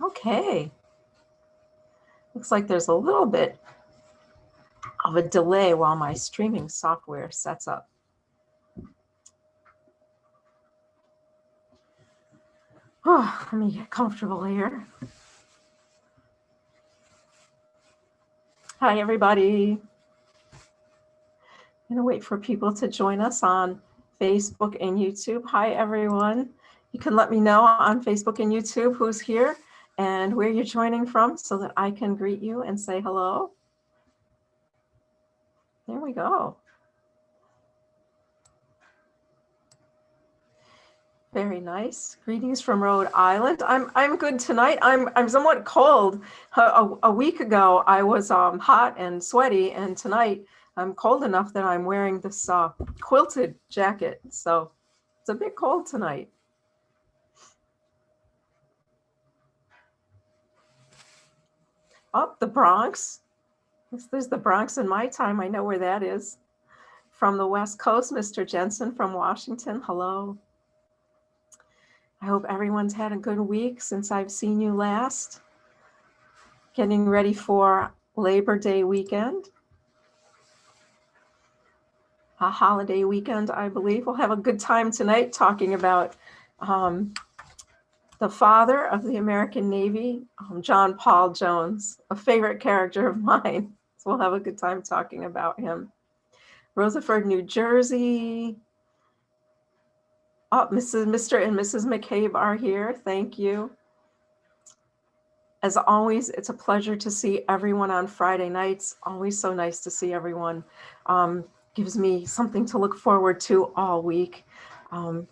Okay. Looks like there's a little bit of a delay while my streaming software sets up. Oh, let me get comfortable here. Hi, everybody. I'm going to wait for people to join us on Facebook and YouTube. Hi, everyone. You can let me know on Facebook and YouTube who's here and where you're joining from so that I can greet you and say hello. There we go. Very nice. Greetings from Rhode Island. I'm good tonight. I'm somewhat cold. A week ago I was hot and sweaty, and tonight I'm cold enough that I'm wearing this quilted jacket. So it's a bit cold tonight. Up the Bronx. There's the Bronx in my time. I know where that is. From the West Coast, Mr. Jensen from Washington. Hello. I hope everyone's had a good week since I've seen you last. Getting ready for Labor Day weekend. A holiday weekend, I believe. We'll have a good time tonight talking about the father of the American Navy, John Paul Jones, a favorite character of mine. So we'll have a good time talking about him. Rutherford, New Jersey. Oh, Mr. and Mrs. McCabe are here. Thank you. As always, it's a pleasure to see everyone on Friday nights. Always so nice to see everyone. Gives me something to look forward to all week,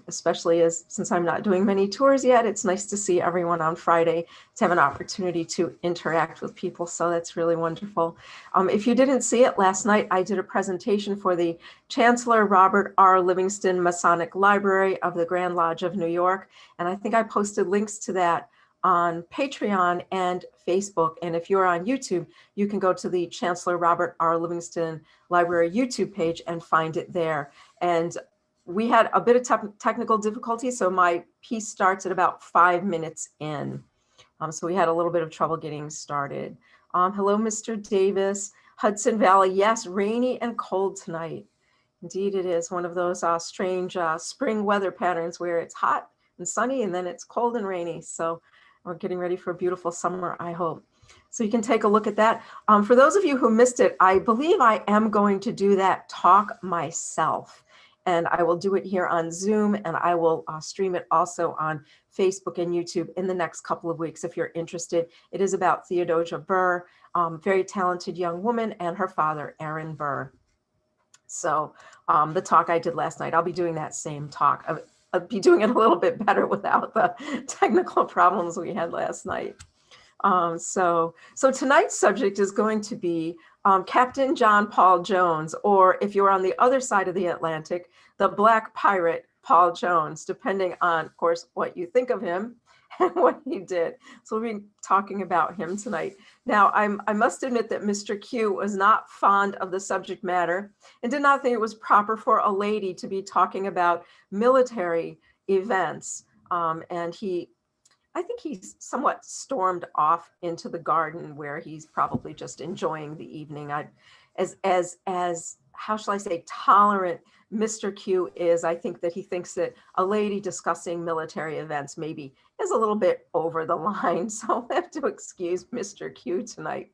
especially since I'm not doing many tours yet. It's nice to see everyone on Friday, to have an opportunity to interact with people. So that's really wonderful. If you didn't see it last night, I did a presentation for the Chancellor Robert R. Livingston Masonic Library of the Grand Lodge of New York. And I think I posted links to that on Patreon and Facebook. And if you're on YouTube, you can go to the Chancellor Robert R. Livingston Library YouTube page and find it there. And we had a bit of technical difficulty, so my piece starts at about 5 minutes in. So we had a little bit of trouble getting started. Hello, Mr. Davis. Hudson Valley, yes, rainy and cold tonight. Indeed, it is one of those strange spring weather patterns where it's hot and sunny and then it's cold and rainy. So we're getting ready for a beautiful summer, I hope. So you can take a look at that. For those of you who missed it, I believe I am going to do that talk myself. And I will do it here on Zoom, and I will stream it also on Facebook and YouTube in the next couple of weeks if you're interested. It is about Theodosia Burr, very talented young woman, and her father, Aaron Burr. So the talk I did last night, I'll be doing that same talk. I'll be doing it a little bit better without the technical problems we had last night. So tonight's subject is going to be Captain John Paul Jones, or if you're on the other side of the Atlantic, the Black Pirate Paul Jones, depending on, of course, what you think of him and what he did. So we'll be talking about him tonight. Now, I must admit that Mr. Q was not fond of the subject matter and did not think it was proper for a lady to be talking about military events. And I think he's somewhat stormed off into the garden where he's probably just enjoying the evening. As how shall I say, tolerant Mr. Q is, I think that he thinks that a lady discussing military events maybe is a little bit over the line. So I have to excuse Mr. Q tonight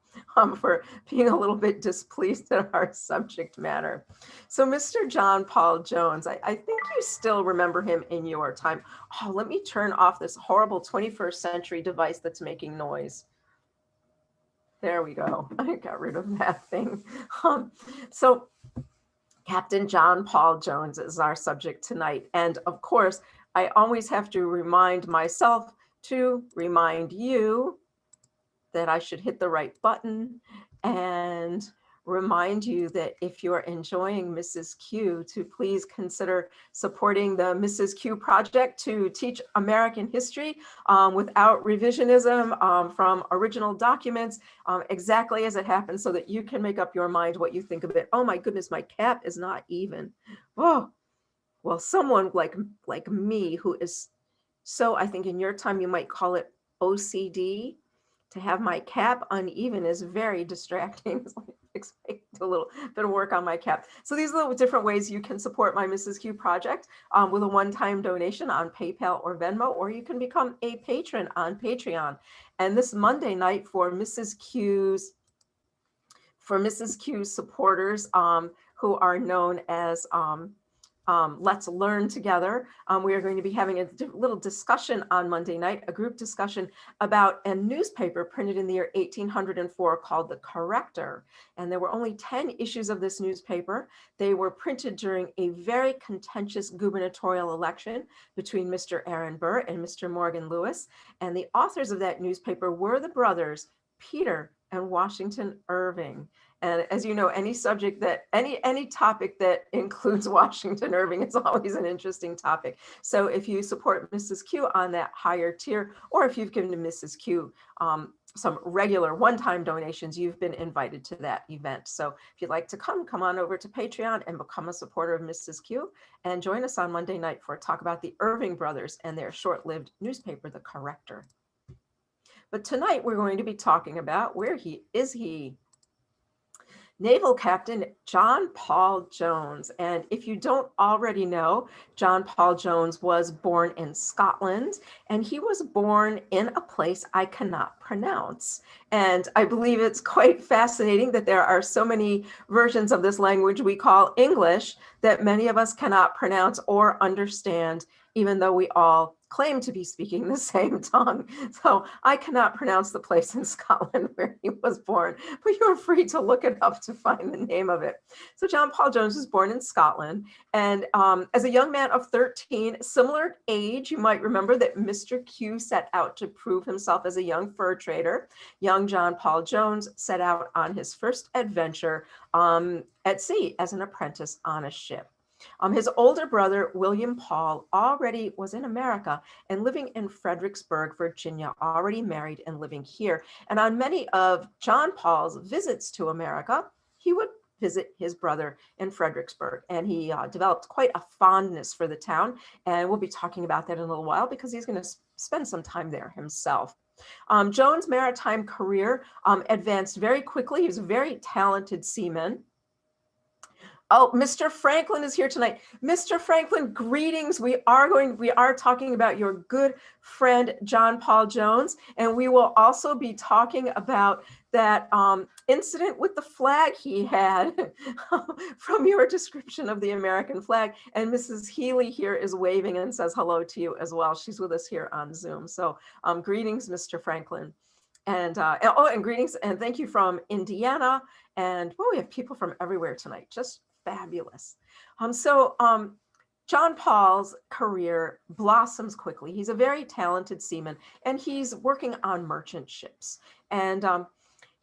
for being a little bit displeased at our subject matter. So Mr. John Paul Jones, I think you still remember him in your time. Oh, let me turn off this horrible 21st century device that's making noise. There we go. I got rid of that thing. So Captain John Paul Jones is our subject tonight. And of course, I always have to remind myself to remind you that I should hit the right button and remind you that if you're enjoying Mrs. Q, to please consider supporting the Mrs. Q project to teach American history without revisionism from original documents, exactly as it happened, so that you can make up your mind what you think of it. Oh my goodness, my cap is not even. Oh, well, someone like me who is so, I think in your time you might call it OCD. To have my cap uneven is very distracting. So I do a little bit of work on my cap. So these are the different ways you can support my Mrs. Q project with a one-time donation on PayPal or Venmo, or you can become a patron on Patreon. And this Monday night for Mrs. Q's supporters who are known as Let's Learn Together. We are going to be having a little discussion on Monday night, a group discussion about a newspaper printed in the year 1804 called The Corrector. And there were only 10 issues of this newspaper. They were printed during a very contentious gubernatorial election between Mr. Aaron Burr and Mr. Morgan Lewis. And the authors of that newspaper were the brothers Peter and Washington Irving. And as you know, any subject that, any topic that includes Washington Irving is always an interesting topic. So if you support Mrs. Q on that higher tier, or if you've given to Mrs. Q some regular one-time donations, you've been invited to that event. So if you'd like to come on over to Patreon and become a supporter of Mrs. Q and join us on Monday night for a talk about the Irving brothers and their short-lived newspaper, The Corrector. But tonight we're going to be talking about where is he? Naval Captain John Paul Jones. And if you don't already know, John Paul Jones was born in Scotland, and he was born in a place I cannot pronounce. And I believe it's quite fascinating that there are so many versions of this language we call English that many of us cannot pronounce or understand, even though we all claim to be speaking the same tongue. So I cannot pronounce the place in Scotland where he was born, but you are free to look it up to find the name of it. So John Paul Jones was born in Scotland, and as a young man of 13, similar age, you might remember that Mr. Q set out to prove himself as a young fur trader. Young John Paul Jones set out on his first adventure at sea as an apprentice on a ship. His older brother, William Paul, already was in America and living in Fredericksburg, Virginia, already married and living here. And on many of John Paul's visits to America, he would visit his brother in Fredericksburg. And he developed quite a fondness for the town. And we'll be talking about that in a little while because he's going to spend some time there himself. Jones' maritime career advanced very quickly. He was a very talented seaman. Oh, Mr. Franklin is here tonight. Mr. Franklin, greetings. We are talking about your good friend, John Paul Jones, and we will also be talking about that incident with the flag he had from your description of the American flag. And Mrs. Healy here is waving and says hello to you as well. She's with us here on Zoom. So greetings, Mr. Franklin. And greetings and thank you from Indiana. And we have people from everywhere tonight. Just fabulous. John Paul's career blossoms quickly. He's a very talented seaman, and he's working on merchant ships. And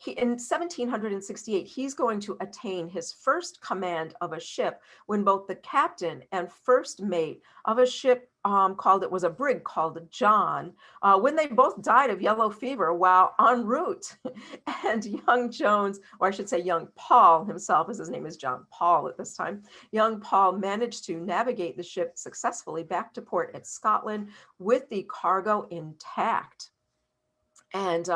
in 1768, he's going to attain his first command of a ship when both the captain and first mate of a ship was a brig called John, when they both died of yellow fever while en route. And young Jones, or I should say young Paul himself, as his name is John Paul at this time, young Paul managed to navigate the ship successfully back to port at Scotland with the cargo intact. And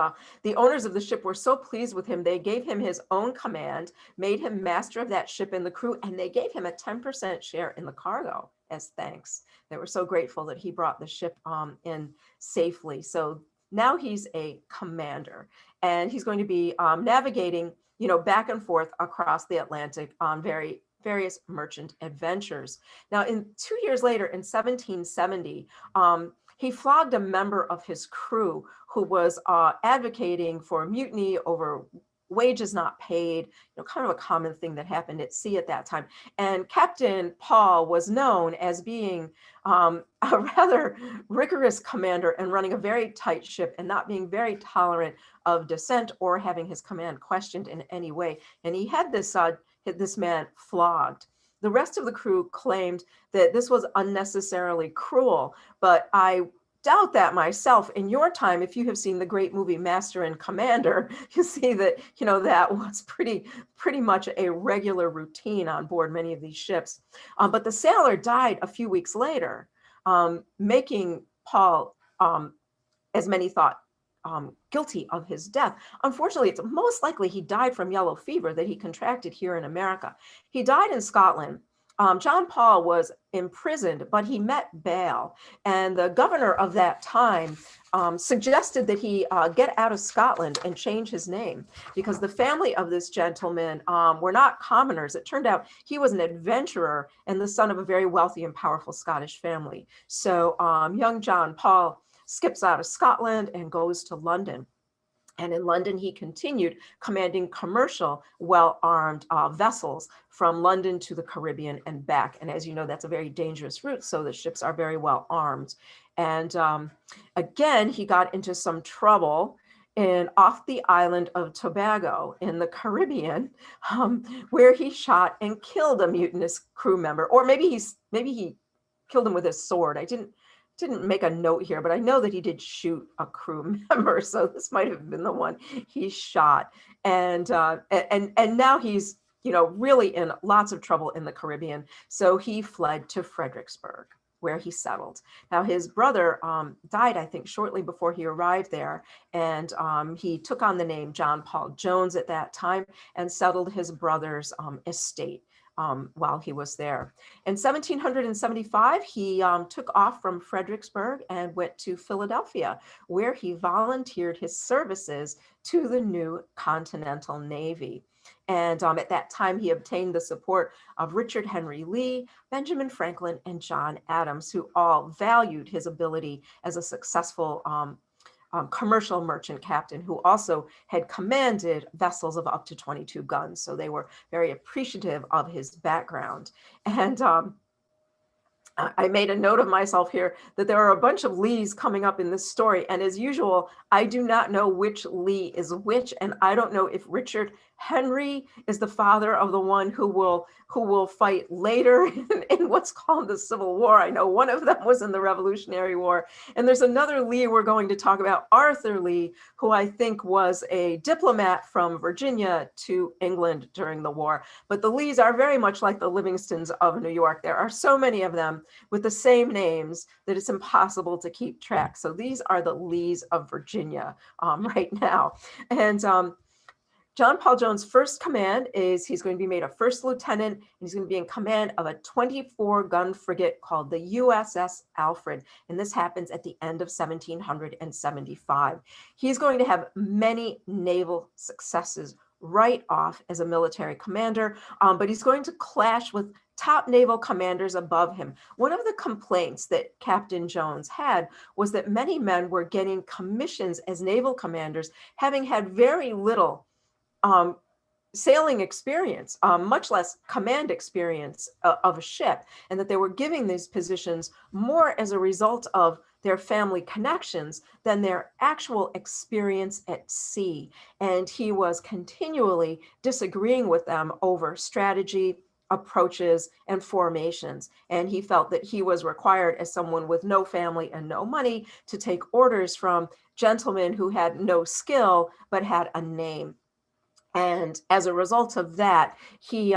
the owners of the ship were so pleased with him, they gave him his own command, made him master of that ship and the crew, and they gave him a 10% share in the cargo as thanks. They were so grateful that he brought the ship in safely. So now he's a commander, and he's going to be navigating, back and forth across the Atlantic on various merchant adventures. Now, 2 years later, in 1770, he flogged a member of his crew who was advocating for mutiny over wages not paid, kind of a common thing that happened at sea at that time. And Captain Paul was known as being a rather rigorous commander and running a very tight ship and not being very tolerant of dissent or having his command questioned in any way. And he had this man flogged. The rest of the crew claimed that this was unnecessarily cruel, but I doubt that myself. In your time, if you have seen the great movie Master and Commander, you see that, that was pretty much a regular routine on board many of these ships. But the sailor died a few weeks later, making Paul, as many thought, guilty of his death. Unfortunately, it's most likely he died from yellow fever that he contracted here in America. He died in Scotland. John Paul was imprisoned, but he met bail. And the governor of that time suggested that he get out of Scotland and change his name, because the family of this gentleman were not commoners. It turned out he was an adventurer and the son of a very wealthy and powerful Scottish family. So young John Paul skips out of Scotland and goes to London. And in London, he continued commanding commercial, well-armed vessels from London to the Caribbean and back. And as you know, that's a very dangerous route, so the ships are very well armed. And again, he got into some trouble off the island of Tobago in the Caribbean, where he shot and killed a mutinous crew member. Or maybe he killed him with his sword. I didn't make a note here, but I know that he did shoot a crew member, so this might have been the one he shot. And now he's, really in lots of trouble in the Caribbean. So he fled to Fredericksburg, where he settled. Now his brother died, I think, shortly before he arrived there, and he took on the name John Paul Jones at that time and settled his brother's estate while he was there. In 1775, he took off from Fredericksburg and went to Philadelphia, where he volunteered his services to the new Continental Navy. And at that time, he obtained the support of Richard Henry Lee, Benjamin Franklin, and John Adams, who all valued his ability as a successful commercial merchant captain, who also had commanded vessels of up to 22 guns. So they were very appreciative of his background. And I made a note of myself here that there are a bunch of Lees coming up in this story. And as usual, I do not know which Lee is which. And I don't know if Richard Henry is the father of the one who will fight later in what's called the Civil War. I know one of them was in the Revolutionary War. And there's another Lee we're going to talk about, Arthur Lee, who I think was a diplomat from Virginia to England during the war. But the Lees are very much like the Livingstons of New York. There are so many of them with the same names that it's impossible to keep track. So these are the Lees of Virginia right now. And John Paul Jones' first command is he's going to be made a first lieutenant, and he's going to be in command of a 24-gun frigate called the USS Alfred. And this happens at the end of 1775. He's going to have many naval successes right off as a military commander, but he's going to clash with top naval commanders above him. One of the complaints that Captain Jones had was that many men were getting commissions as naval commanders, having had very little sailing experience, much less command experience of a ship, and that they were giving these positions more as a result of their family connections than their actual experience at sea. And he was continually disagreeing with them over strategy, approaches, and formations. And he felt that he was required, as someone with no family and no money, to take orders from gentlemen who had no skill but had a name. And as a result of that, he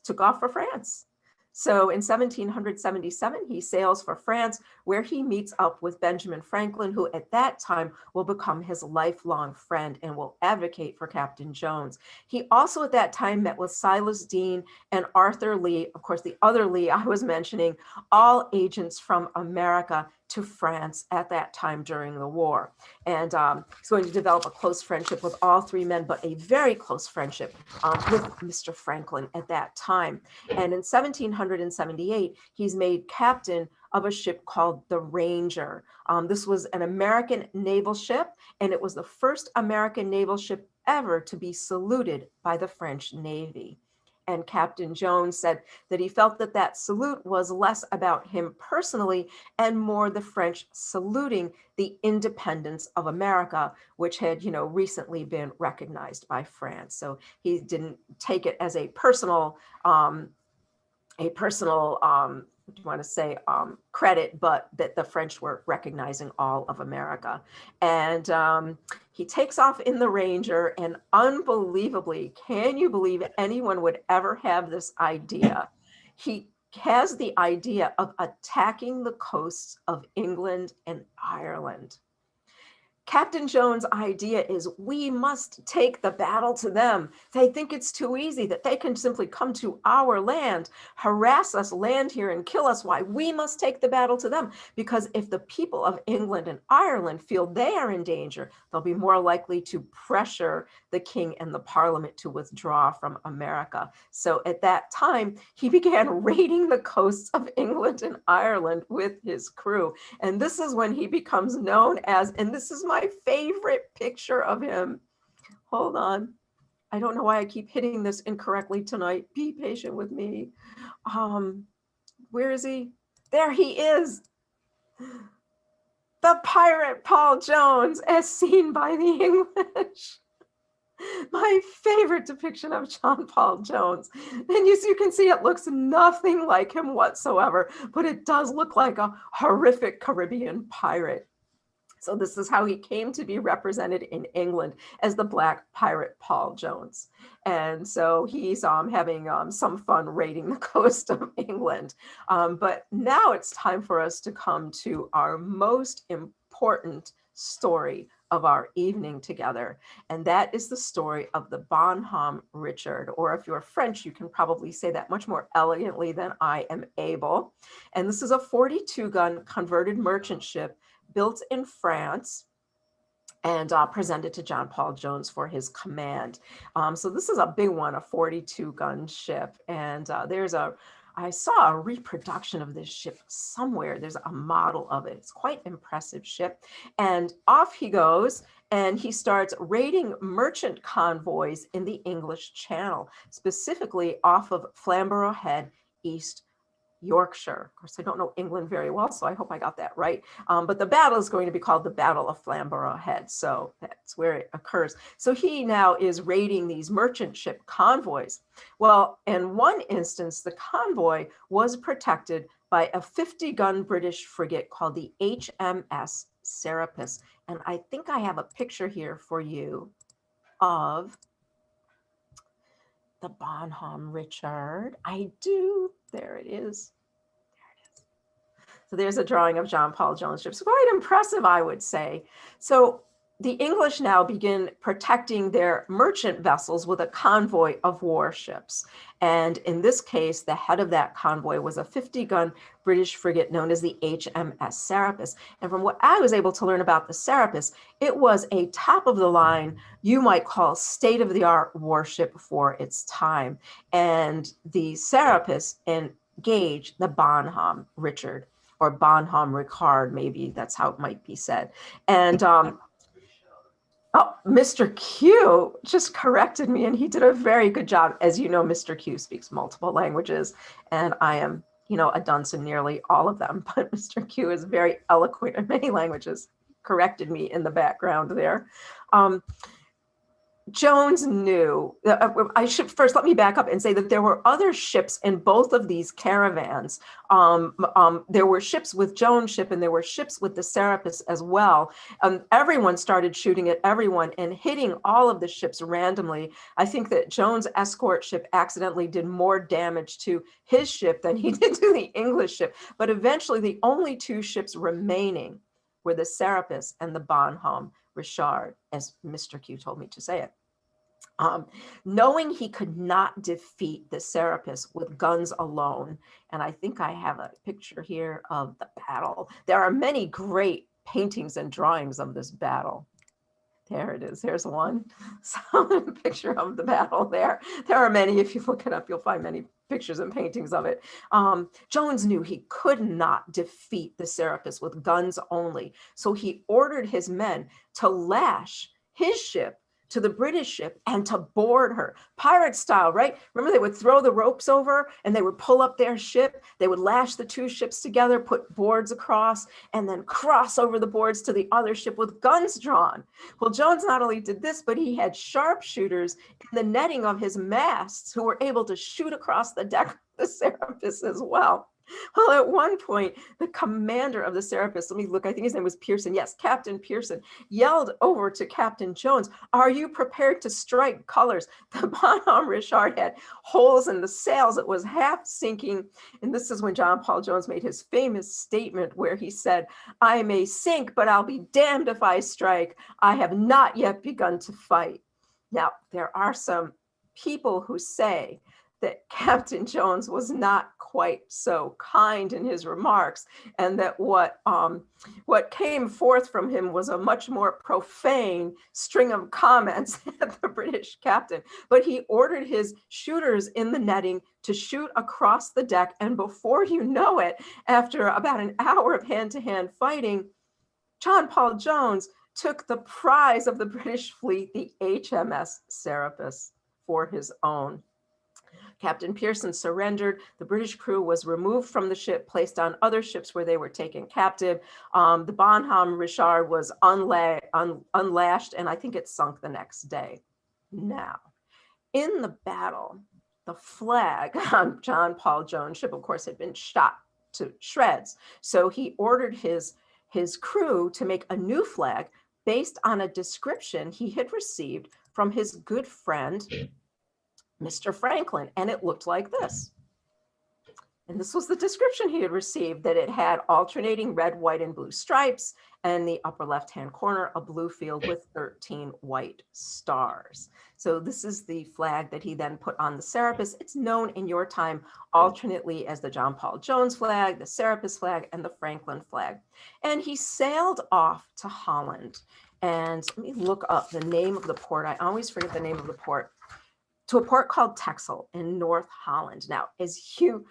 took off for France. So in 1777, he sails for France, where he meets up with Benjamin Franklin, who at that time will become his lifelong friend and will advocate for Captain Jones. He also at that time met with Silas Deane and Arthur Lee, of course, the other Lee I was mentioning, all agents from America to France at that time during the war. And he's going to develop a close friendship with all three men, but a very close friendship with Mr. Franklin at that time. And in 1778, he's made captain of a ship called the Ranger. This was an American naval ship, and it was the first American naval ship ever to be saluted by the French Navy. And Captain Jones said that he felt that that salute was less about him personally and more the French saluting the independence of America, which had, recently been recognized by France. So he didn't take it as a personal do you want to say credit, but that the French were recognizing all of America. And he takes off in the Ranger, and unbelievably, can you believe anyone would ever have this idea? He has the idea of attacking the coasts of England and Ireland. Captain Jones' idea is we must take the battle to them. They think it's too easy, that they can simply come to our land, harass us, land here, and kill us. Why? We must take the battle to them, because if the people of England and Ireland feel they are in danger, they'll be more likely to pressure the king and the parliament to withdraw from America. So at that time, he began raiding the coasts of England and Ireland with his crew. And this is when he becomes known as, and this is my favorite picture of him. Hold on. I don't know why I keep hitting this incorrectly tonight. Be patient with me. Where is he? There he is. The pirate Paul Jones, as seen by the English. My favorite depiction of John Paul Jones. And you can see it looks nothing like him whatsoever, but it does look like a horrific Caribbean pirate. So this is how he came to be represented in England, as the Black Pirate Paul Jones. And so he's having some fun raiding the coast of England. But now it's time for us to come to our most important story of our evening together. And that is the story of the Bonhomme Richard, or if you're French, you can probably say that much more elegantly than I am able. And this is a 42-gun converted merchant ship built in France and presented to John Paul Jones for his command. So this is a big one, a 42-gun ship. And I saw a reproduction of this ship somewhere. There's a model of it. It's quite impressive ship. And off he goes, and he starts raiding merchant convoys in the English Channel, specifically off of Flamborough Head, East Yorkshire. Of course, I don't know England very well, so I hope I got that right. But the battle is going to be called the Battle of Flamborough Head. So that's where it occurs. So he now is raiding these merchant ship convoys. Well, in one instance, the convoy was protected by a 50-gun British frigate called the HMS Serapis. And I think I have a picture here for you of the Bonhomme Richard. I do. There it is. So there's a drawing of John Paul Jones ships. Quite impressive, I would say. So the English now begin protecting their merchant vessels with a convoy of warships. And in this case, the head of that convoy was a 50-gun British frigate known as the HMS Serapis. And from what I was able to learn about the Serapis, it was a top-of-the-line, you might call state-of-the-art warship for its time. And the Serapis engaged the Bonhomme Richard, or Bonhomme Ricard, maybe that's how it might be said. And Mr. Q just corrected me, and he did a very good job. As you know, Mr. Q speaks multiple languages, and I am, a dunce in nearly all of them. But Mr. Q is very eloquent in many languages, corrected me in the background there. Jones knew, I should first let me back up and say that there were other ships in both of these caravans. There were ships with Jones' ship, and there were ships with the Serapis as well. Everyone started shooting at everyone and hitting all of the ships randomly. I think that Jones' escort ship accidentally did more damage to his ship than he did to the English ship. But eventually the only two ships remaining were the Serapis and the Bonhomme Richard, as Mr. Q told me to say it. Knowing he could not defeat the Serapis with guns alone, and I think I have a picture here of the battle. There are many great paintings and drawings of this battle. There it is. There's one. So a picture of the battle there. There are many. If you look it up, you'll find many pictures and paintings of it. Jones knew he could not defeat the Serapis with guns only. So he ordered his men to lash his ship to the British ship and to board her, pirate style, right? Remember, they would throw the ropes over and they would pull up their ship. They would lash the two ships together, put boards across, and then cross over the boards to the other ship with guns drawn. Well, Jones not only did this, but he had sharpshooters in the netting of his masts who were able to shoot across the deck of the Serapis as well. Well, at one point, the commander of the Serapis, let me look, I think his name was Pearson. Yes, Captain Pearson yelled over to Captain Jones, "Are you prepared to strike colors?" The Bonhomme Richard had holes in the sails. It was half sinking. And this is when John Paul Jones made his famous statement where he said, "I may sink, but I'll be damned if I strike. I have not yet begun to fight." Now, there are some people who say that Captain Jones was not quite so kind in his remarks, and that what came forth from him was a much more profane string of comments at the British captain. But he ordered his shooters in the netting to shoot across the deck, and before you know it, after about an hour of hand-to-hand fighting, John Paul Jones took the prize of the British fleet, the HMS Serapis, for his own. Captain Pearson surrendered. The British crew was removed from the ship, placed on other ships where they were taken captive. The Bonhomme Richard was unlashed, and I think it sunk the next day. Now, in the battle, the flag on John Paul Jones' ship, of course, had been shot to shreds. So he ordered his crew to make a new flag based on a description he had received from his good friend, Mr. Franklin, and it looked like this. And this was the description he had received, that it had alternating red, white, and blue stripes, and the upper left-hand corner, a blue field with 13 white stars. So this is the flag that he then put on the Serapis. It's known in your time alternately as the John Paul Jones flag, the Serapis flag, and the Franklin flag. And he sailed off to Holland. And let me look up the name of the port. I always forget the name of the port. To a port called Texel in North Holland. Now, as you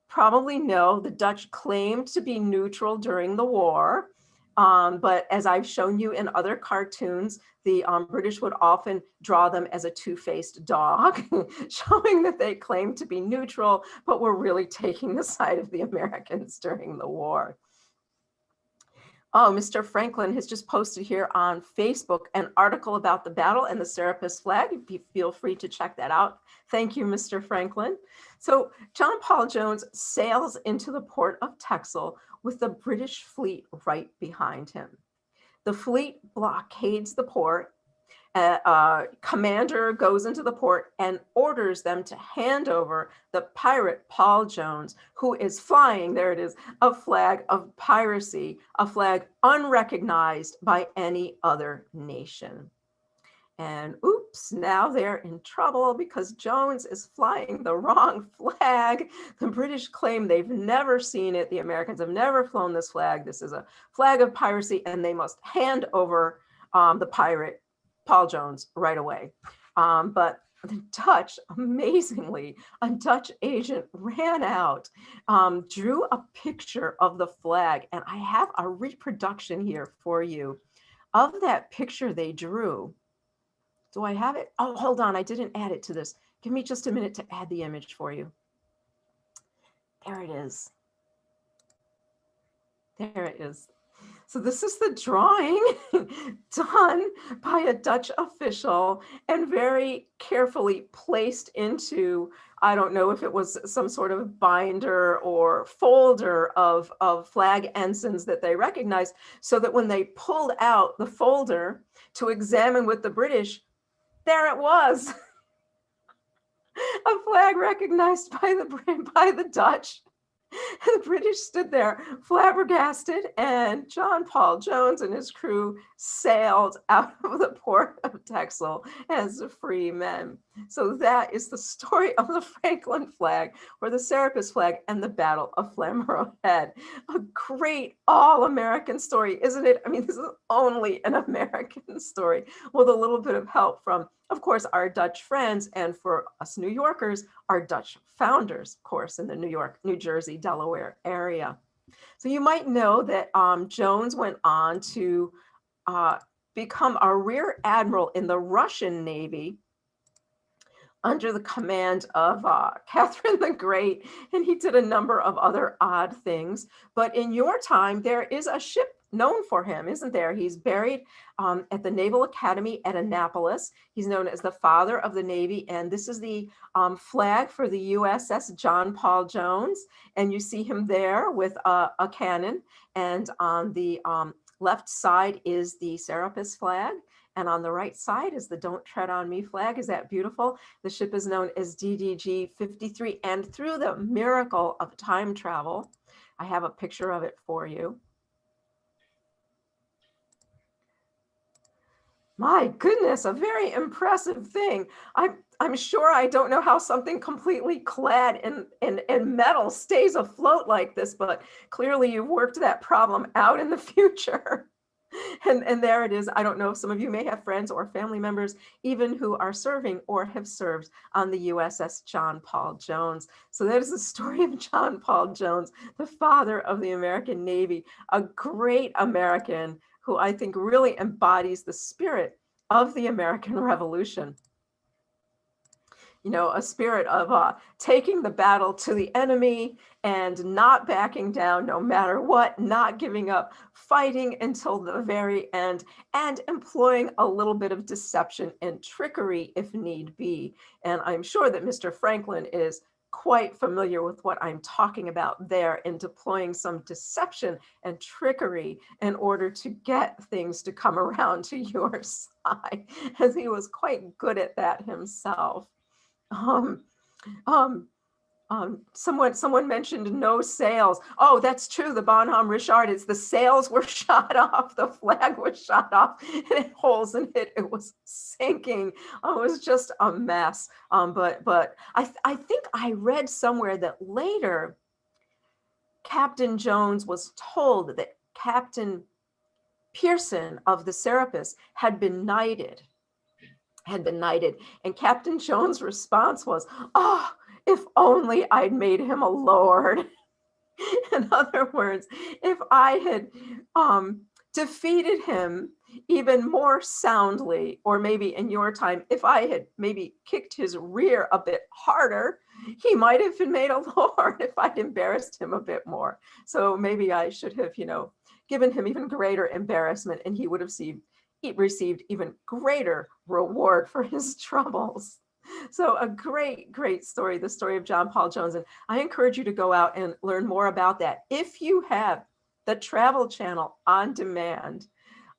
probably know, the Dutch claimed to be neutral during the war, but as I've shown you in other cartoons, the British would often draw them as a two-faced dog, showing that they claimed to be neutral, but were really taking the side of the Americans during the war. Oh, Mr. Franklin has just posted here on Facebook an article about the battle and the Serapis flag. Feel free to check that out. Thank you, Mr. Franklin. So John Paul Jones sails into the port of Texel with the British fleet right behind him. The fleet blockades the port. Commander goes into the port and orders them to hand over the pirate Paul Jones, who is flying, there it is, a flag of piracy, a flag unrecognized by any other nation. And oops, now they're in trouble because Jones is flying the wrong flag. The British claim they've never seen it. The Americans have never flown this flag. This is a flag of piracy, and they must hand over the pirate Paul Jones right away. But the Dutch, amazingly, a Dutch agent ran out, drew a picture of the flag, and I have a reproduction here for you of that picture they drew. Do I have it? Oh, hold on, I didn't add it to this. Give me just a minute to add the image for you. There it is. There it is. So this is the drawing done by a Dutch official and very carefully placed into, I don't know if it was some sort of binder or folder of flag ensigns that they recognized, so that when they pulled out the folder to examine with the British, there it was, a flag recognized by the Dutch. And the British stood there flabbergasted, and John Paul Jones and his crew sailed out of the port of Texel as free men. So that is the story of the Franklin flag, or the Serapis flag, and the Battle of Flamborough Head. A great all-American story, isn't it? I mean, this is only an American story with a little bit of help from, of course, our Dutch friends, and for us New Yorkers, our Dutch founders, of course, in the New York, New Jersey, Delaware area. So you might know that Jones went on to become a rear admiral in the Russian Navy under the command of Catherine the Great, and he did a number of other odd things. But in your time, there is a ship known for him, isn't there? He's buried at the Naval Academy at Annapolis. He's known as the father of the Navy, and this is the flag for the USS John Paul Jones. And you see him there with a cannon, and on the left side is the Serapis flag. And on the right side is the Don't Tread on Me flag. Is that beautiful? The ship is known as DDG 53. And through the miracle of time travel, I have a picture of it for you. My goodness, a very impressive thing. I'm sure I don't know how something completely clad in metal stays afloat like this, but clearly you've worked that problem out in the future. And there it is. I don't know if some of you may have friends or family members, even who are serving or have served on the USS John Paul Jones. So that is the story of John Paul Jones, the father of the American Navy, a great American who I think really embodies the spirit of the American Revolution. You know, a spirit of taking the battle to the enemy and not backing down no matter what, not giving up, fighting until the very end, and employing a little bit of deception and trickery if need be. And I'm sure that Mr. Franklin is quite familiar with what I'm talking about there in deploying some deception and trickery in order to get things to come around to your side, as he was quite good at that himself. Um, um, someone mentioned no sails. Oh, that's true. The Bonhomme Richard, it's the sails were shot off. The flag was shot off and it holes in it. It was sinking. It was just a mess. But I think I read somewhere that later Captain Jones was told that Captain Pearson of the Serapis had been knighted. And Captain Jones' response was, "Oh, if only I'd made him a lord." In other words, if I had defeated him even more soundly, or maybe in your time, if I had maybe kicked his rear a bit harder, he might have been made a lord if I'd embarrassed him a bit more. So maybe I should have, given him even greater embarrassment, and he would have received even greater reward for his troubles. So a great, great story, the story of John Paul Jones. And I encourage you to go out and learn more about that. If you have the Travel Channel on demand,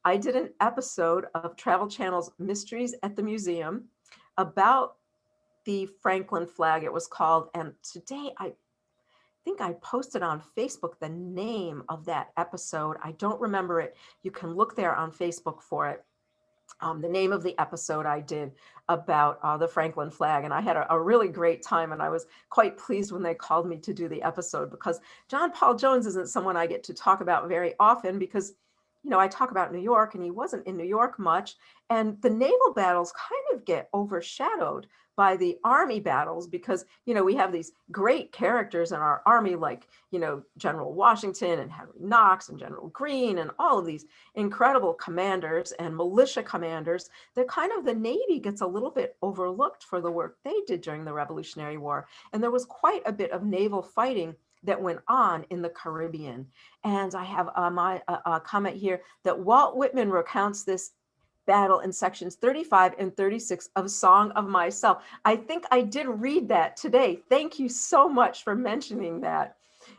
I did an episode of Travel Channel's Mysteries at the Museum about the Franklin flag, it was called. And today I think I posted on Facebook the name of that episode. I don't remember it. You can look there on Facebook for it. The name of the episode I did about the Franklin flag. And I had a really great time. And I was quite pleased when they called me to do the episode, because John Paul Jones isn't someone I get to talk about very often, because I talk about New York and he wasn't in New York much. And the naval battles kind of get overshadowed by the Army battles, because, we have these great characters in our Army, like, General Washington and Henry Knox and General Greene and all of these incredible commanders and militia commanders, that kind of the Navy gets a little bit overlooked for the work they did during the Revolutionary War. And there was quite a bit of naval fighting that went on in the Caribbean. And I have my comment here that Walt Whitman recounts this battle in sections 35 and 36 of Song of Myself. I think I did read that today. Thank you so much for mentioning that.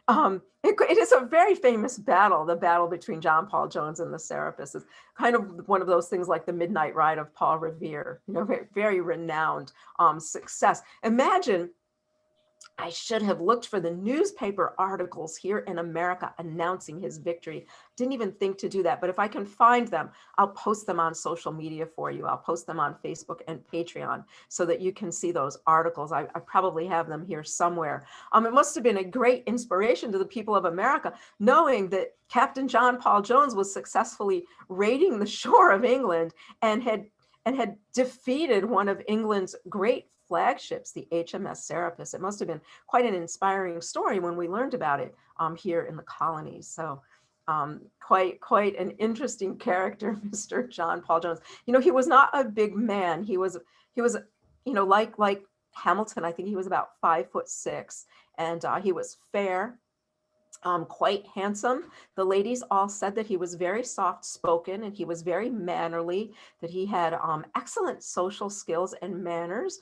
It is a very famous battle, the battle between John Paul Jones and the Serapis. Is kind of one of those things like the Midnight Ride of Paul Revere, very, very renowned success. Imagine, I should have looked for the newspaper articles here in America announcing his victory. Didn't even think to do that, but if I can find them, I'll post them on social media for you. I'll post them on Facebook and Patreon so that you can see those articles. I probably have them here somewhere. It must have been a great inspiration to the people of America, knowing that Captain John Paul Jones was successfully raiding the shore of England and had defeated one of England's great flagships, the HMS Serapis. It must have been quite an inspiring story when we learned about it here in the colonies. So quite an interesting character, Mr. John Paul Jones. He was not a big man. He was like Hamilton. I think he was about 5'6", and he was fair. quite handsome. The ladies all said that he was very soft spoken and he was very mannerly, that he had excellent social skills and manners.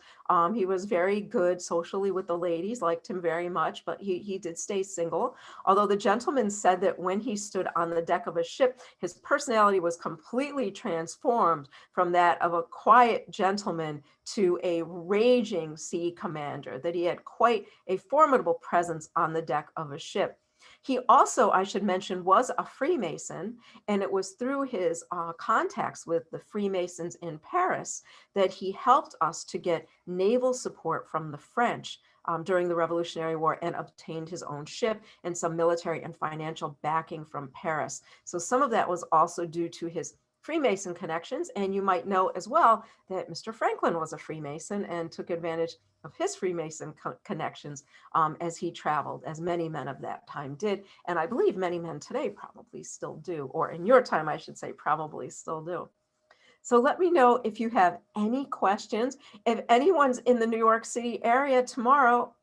He was very good socially with the ladies, liked him very much, but he did stay single. Although the gentleman said that when he stood on the deck of a ship, his personality was completely transformed from that of a quiet gentleman to a raging sea commander, that he had quite a formidable presence on the deck of a ship. He also, I should mention, was a Freemason, and it was through his contacts with the Freemasons in Paris that he helped us to get naval support from the French during the Revolutionary War and obtained his own ship and some military and financial backing from Paris. So some of that was also due to his Freemason connections, and you might know as well that Mr. Franklin was a Freemason and took advantage of his Freemason connections as he traveled, as many men of that time did. And I believe many men today probably still do, or in your time, I should say, probably still do. So let me know if you have any questions. If anyone's in the New York City area tomorrow,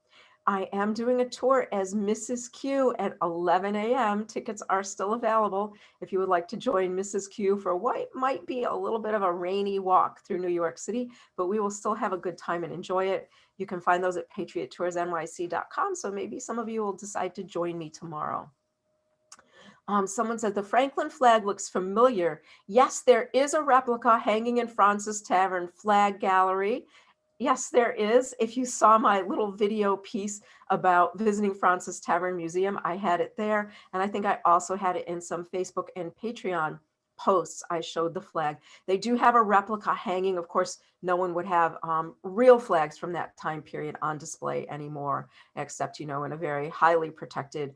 I am doing a tour as Mrs. Q at 11 a.m. Tickets are still available if you would like to join Mrs. Q for what might be a little bit of a rainy walk through New York City, but we will still have a good time and enjoy it. You can find those at patriottoursnyc.com, so maybe some of you will decide to join me tomorrow. Someone said the Franklin flag looks familiar. Yes, there is a replica hanging in Francis Tavern Flag Gallery. Yes, there is. If you saw my little video piece about visiting Francis Tavern Museum, I had it there. And I think I also had it in some Facebook and Patreon posts. I showed the flag. They do have a replica hanging. Of course, no one would have real flags from that time period on display anymore, except, in a very highly protected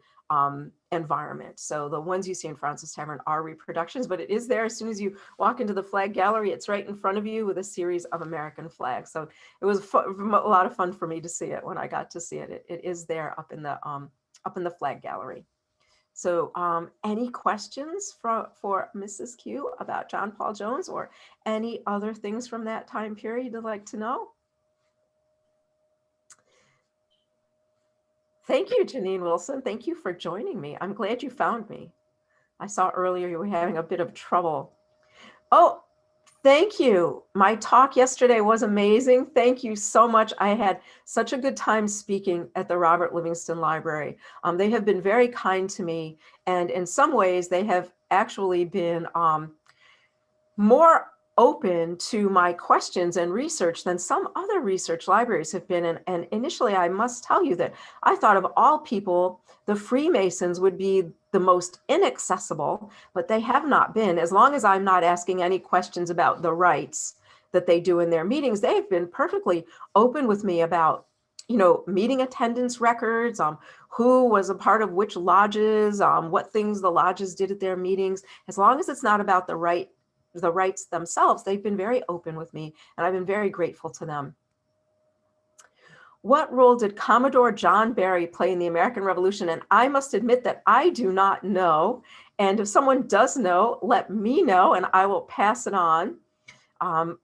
environment. So the ones you see in Francis Tavern are reproductions, but it is there as soon as you walk into the flag gallery. It's right in front of you with a series of American flags. So it was a lot of fun for me to see it when I got to see it. It is there up in the flag gallery. So any questions for Mrs. Q about John Paul Jones or any other things from that time period you'd like to know? Thank you, Janine Wilson. Thank you for joining me. I'm glad you found me. I saw earlier you were having a bit of trouble. Oh, thank you. My talk yesterday was amazing. Thank you so much. I had such a good time speaking at the Robert Livingston Library. They have been very kind to me, and in some ways they have actually been more open to my questions and research than some other research libraries have been. And initially, I must tell you that I thought of all people, the Freemasons would be the most inaccessible, but they have not been. As long as I'm not asking any questions about the rites that they do in their meetings, they've been perfectly open with me about, meeting attendance records, who was a part of which lodges, what things the lodges did at their meetings. As long as it's not about the rights themselves, they've been very open with me, and I've been very grateful to them. What role did Commodore John Barry play in the American Revolution? And I must admit that I do not know. And if someone does know, let me know and I will pass it on.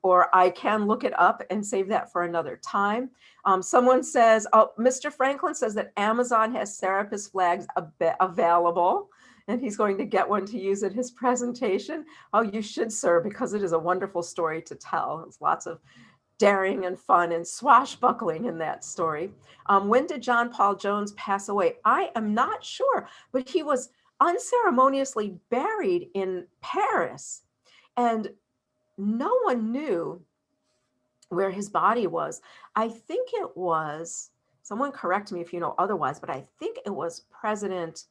Or I can look it up and save that for another time. Someone says, Mr. Franklin says that Amazon has Serapis flags available, and he's going to get one to use at his presentation. Oh, you should, sir, because it is a wonderful story to tell. It's lots of daring and fun and swashbuckling in that story. When did John Paul Jones pass away? I am not sure, but he was unceremoniously buried in Paris, and no one knew where his body was. I think it was, someone correct me if you know otherwise, but I think it was President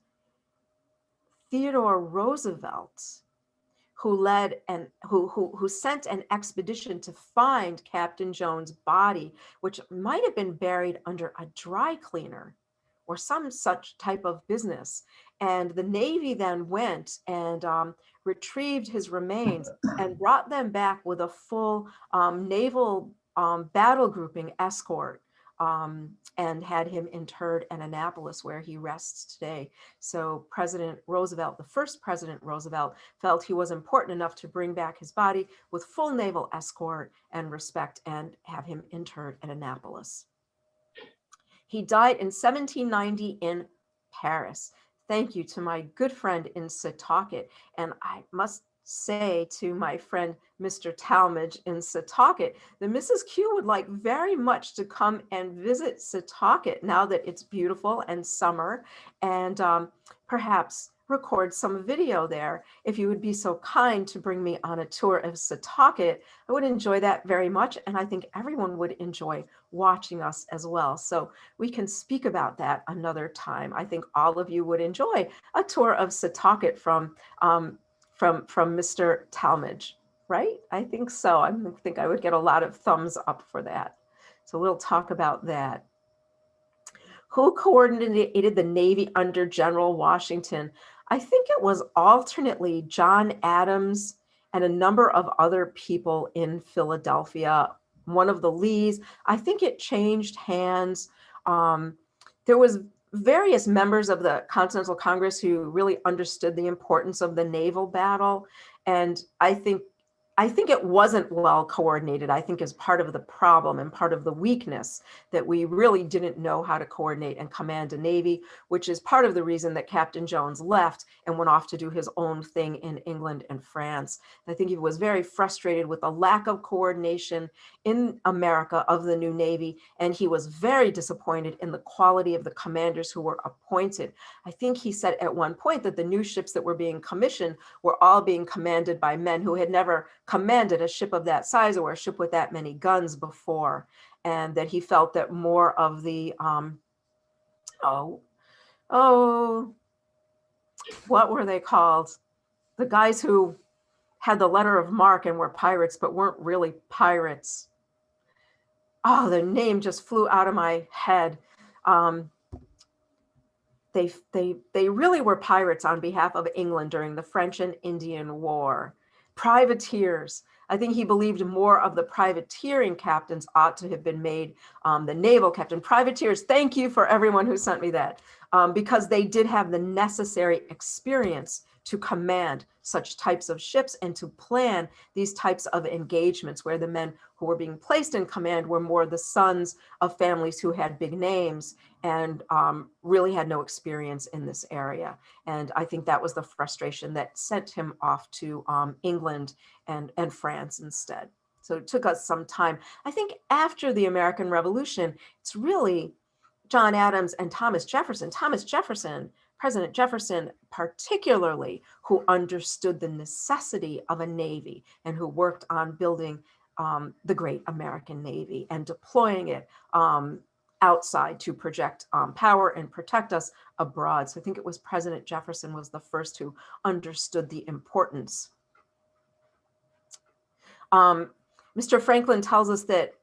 Theodore Roosevelt who led and who sent an expedition to find Captain Jones' body, which might have been buried under a dry cleaner or some such type of business. And the Navy then went and retrieved his remains and brought them back with a full naval battle grouping escort, and had him interred in Annapolis, where he rests today. So President Roosevelt, the first President Roosevelt, felt he was important enough to bring back his body with full naval escort and respect and have him interred in Annapolis. He died in 1790 in Paris. thank you to my good friend in Setauket. And I must say to my friend, Mr. Talmadge in Setauket, that Mrs. Q would like very much to come and visit Setauket now that it's beautiful and summer, and perhaps record some video there. If you would be so kind to bring me on a tour of Setauket, I would enjoy that very much. And I think everyone would enjoy watching us as well. So we can speak about that another time. I think all of you would enjoy a tour of Setauket from Mr. Talmadge, right? I think so. I think I would get a lot of thumbs up for that. So we'll talk about that. Who coordinated the Navy under General Washington? I think it was alternately John Adams and a number of other people in Philadelphia. One of the Lees, I think it changed hands. There was various members of the Continental Congress who really understood the importance of the naval battle. And I think it wasn't well coordinated. I think is part of the problem and part of the weakness that we really didn't know how to coordinate and command a Navy, which is part of the reason that Captain Jones left and went off to do his own thing in England and France. I think he was very frustrated with the lack of coordination in America of the new Navy, and he was very disappointed in the quality of the commanders who were appointed. I think he said at one point that the new ships that were being commissioned were all being commanded by men who had never commanded a ship of that size or a ship with that many guns before, and that he felt that more of the what were they called? The guys who had the letter of marque and were pirates but weren't really pirates. Oh, their name just flew out of my head. They really were pirates on behalf of England during the French and Indian War. Privateers. I think he believed more of the privateering captains ought to have been made the naval captain. Privateers, thank you for everyone who sent me that, because they did have the necessary experience to command such types of ships and to plan these types of engagements, where the men who were being placed in command were more the sons of families who had big names and really had no experience in this area. And I think that was the frustration that sent him off to England and France instead. So it took us some time. I think after the American Revolution, it's really John Adams and Thomas Jefferson. President Jefferson particularly, who understood the necessity of a Navy and who worked on building the great American Navy and deploying it outside to project power and protect us abroad. So I think it was President Jefferson was the first who understood the importance. Mr. Franklin tells us that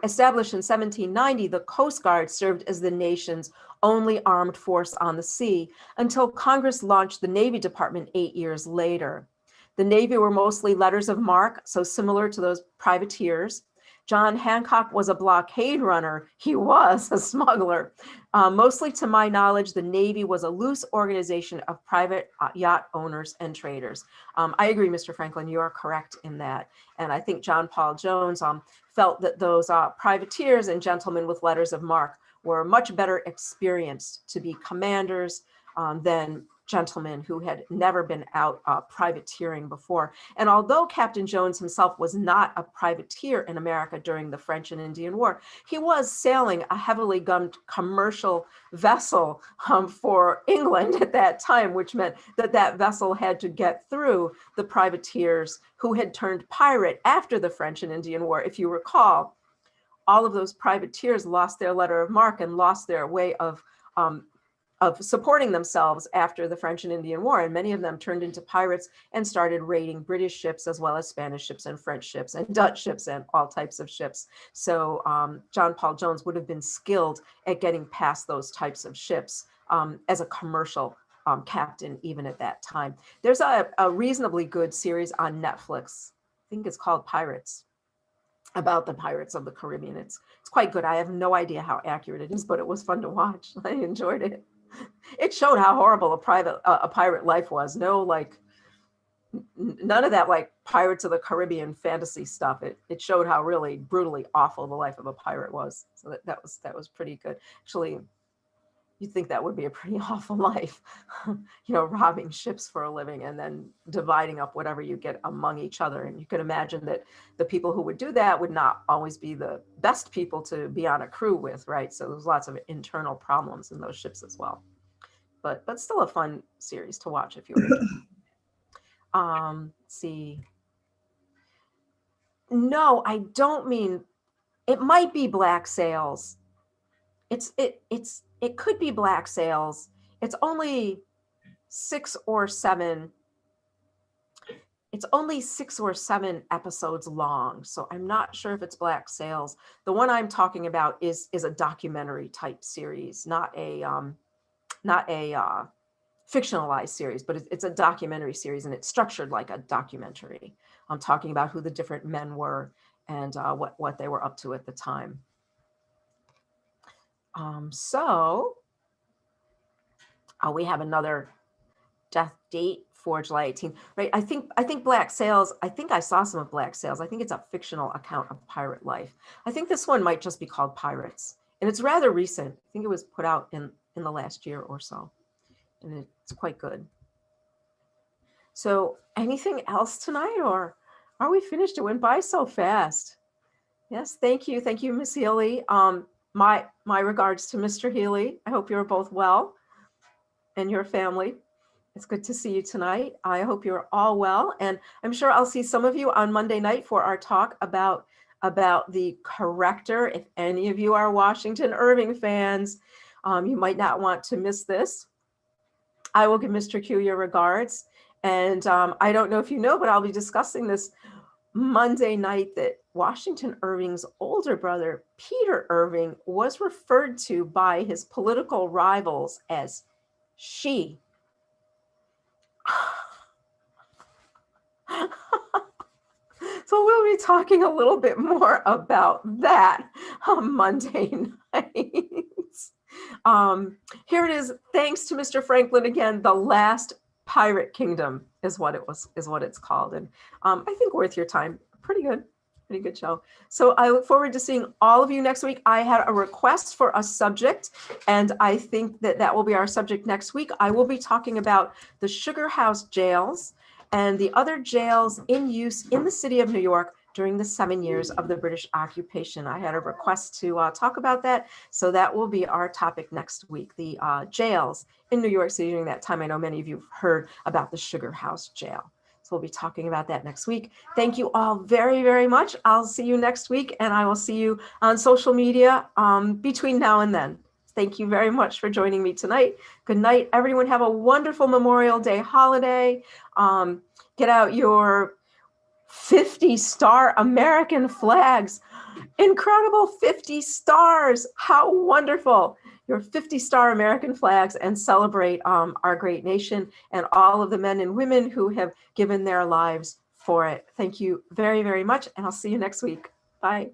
established in 1790, the Coast Guard served as the nation's only armed force on the sea until Congress launched the Navy Department 8 years later. The Navy were mostly letters of marque, so similar to those privateers. John Hancock was a blockade runner. He was a smuggler. Mostly to my knowledge, the Navy was a loose organization of private yacht owners and traders. I agree, Mr. Franklin, you are correct in that. And I think John Paul Jones felt that those privateers and gentlemen with letters of marque were much better experienced to be commanders than gentlemen who had never been out privateering before. And although Captain Jones himself was not a privateer in America during the French and Indian War, he was sailing a heavily gunned commercial vessel for England at that time, which meant that that vessel had to get through the privateers who had turned pirate after the French and Indian War. If you recall, all of those privateers lost their letter of marque and lost their way of supporting themselves after the French and Indian War. And many of them turned into pirates and started raiding British ships as well as Spanish ships and French ships and Dutch ships and all types of ships. So John Paul Jones would have been skilled at getting past those types of ships as a commercial captain, even at that time. There's a reasonably good series on Netflix. I think it's called Pirates, about the Pirates of the Caribbean. It's quite good. I have no idea how accurate it is, but it was fun to watch. I enjoyed it. It showed how horrible a pirate life was. No, none of that like Pirates of the Caribbean fantasy stuff. It showed how really brutally awful the life of a pirate was. So that was pretty good. Actually, you'd think that would be a pretty awful life, robbing ships for a living and then dividing up whatever you get among each other. And you could imagine that the people who would do that would not always be the best people to be on a crew with, right? So there's lots of internal problems in those ships as well. But still a fun series to watch if you're interested. Let's see. No, I don't mean, it might be Black Sails. It could be Black Sails. It's only 6 or 7. It's only 6 or 7 episodes long, so I'm not sure if it's Black Sails. The one I'm talking about is a documentary type series, not a fictionalized series, but it's a documentary series, and it's structured like a documentary. I'm talking about who the different men were and what they were up to at the time. We have another death date for July 18th, right? I think Black Sails, I think I saw some of Black Sails. I think it's a fictional account of pirate life. I think this one might just be called Pirates, and it's rather recent. I think it was put out in the last year or so, and it's quite good. So anything else tonight, or are we finished? It went by so fast. Yes, thank you. Thank you, Miss Healy. My regards to Mr. Healy. I hope you're both well and your family. It's good to see you tonight. I hope you're all well. And I'm sure I'll see some of you on Monday night for our talk about the corrector. If any of you are Washington Irving fans, you might not want to miss this. I will give Mr. Q your regards. And I don't know if you know, but I'll be discussing this Monday night that Washington Irving's older brother, Peter Irving, was referred to by his political rivals as she. So we'll be talking a little bit more about that on Monday nights. Here it is. Thanks to Mr. Franklin again. The Last Pirate Kingdom is what it's called, and I think worth your time. Pretty good show. So I look forward to seeing all of you next week. I had a request for a subject, and I think that will be our subject next week. I will be talking about the Sugar House jails and the other jails in use in the city of New York during the 7 years of the British occupation. I had a request to talk about that, so that will be our topic next week, the jails in New York City during that time. I know many of you have heard about the Sugar House jail. So we'll be talking about that next week. Thank you all very, very much. I'll see you next week, and I will see you on social media between now and then. Thank you very much for joining me tonight. Good night, everyone. Have a wonderful Memorial Day holiday. Get out your 50-star American flags. Incredible 50 stars. How wonderful. Your 50-star American flags, and celebrate our great nation and all of the men and women who have given their lives for it. Thank you very, very much, and I'll see you next week. Bye.